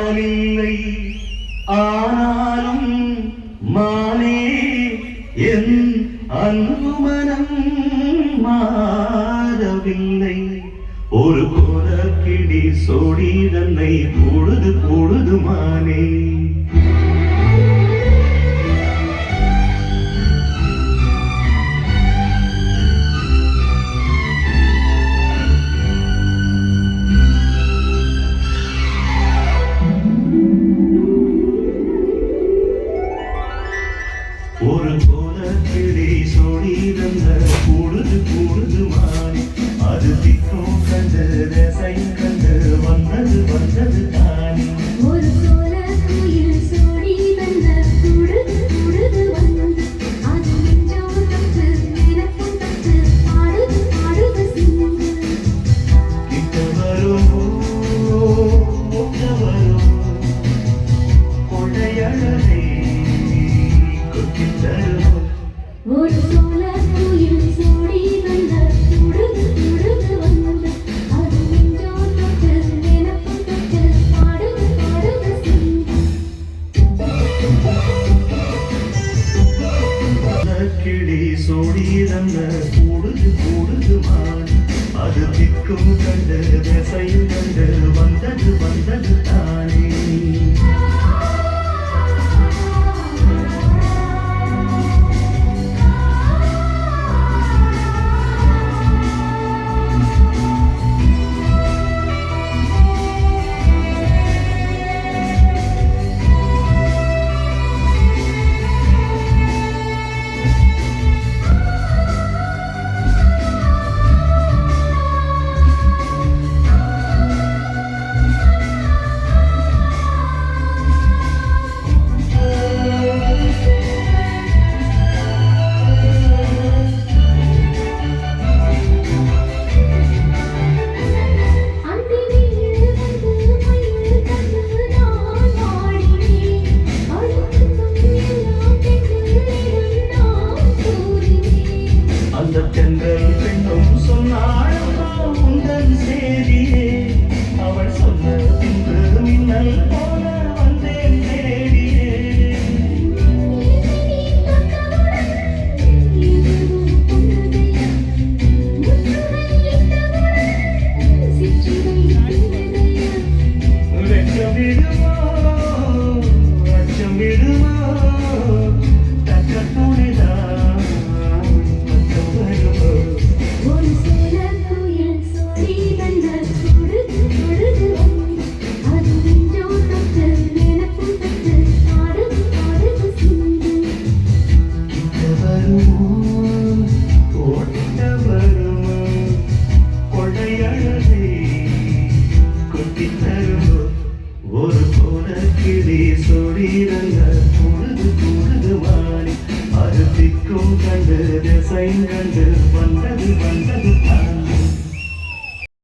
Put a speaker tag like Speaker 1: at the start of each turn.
Speaker 1: பாடலில்லை ஆனாலும் மானே என் அன்பு மனம் மாறவில்லை. ஒரு கோலக்கிளி சோடி தன்னை பொழுது பொழுது மானே. ஒரு கோலக்கிளி சோடி தந்த பொழுது பொழுது மானே. அது திக்கும் கண்டு தேசையும் கண்டு வந்தது வந்தது தானே.
Speaker 2: ஒரு கோலக்குயில் சோடி வந்த பொழுது பொழுது வந்து அது நெஞ்சோடு தொட்டு நினைப்பும் தொட்டு பாடுது பாடுது சிந்து.
Speaker 1: கிட்ட வருமோ ஒட்ட வருமோ கொடையழகை கொட்டித் தருமோ.
Speaker 2: ஒரு கோலக்குயில் சோடி வந்த பொழுது பொழுது வந்து அது நெஞ்சோடு தொட்டு நினைப்பும் தொட்டு பாடுது பாடுது சிந்து.
Speaker 1: கிளி சோடி தந்த பொழுது பொழுது மானே. அது திக்கும் கண்டு தேசையும் கண்டு வந்தது வந்தது தானே. அந்த தென்றல் பெண்ணும் சொன்னாளோ உந்தன் சேதியே. அவள் சொன்ன பின்பு மின்னல் போல வந்தேன் தேடியே. வெட்கம் விடுமோ அச்சம் விடுமோ தக்க துணைதான் பக்கம் வருமோ.
Speaker 2: ஒரு கோலக்குயில் சோடி வந்த பொழுது பொழுது வந்து அது நெஞ்சோடு தொட்டு நினைப்பும் தொட்டு பாடுது பாடுது சிந்து.
Speaker 1: கிட்ட வருமோ ஓட்ட வருமோ கொடையழகை கொட்டித் தருமோ. ஒரு கோலக்கிளி சோடி தந்த பொழுது பொழுது மானே. அது திக்கும் கண்டு தேசையும் கண்டு வந்தது வந்தது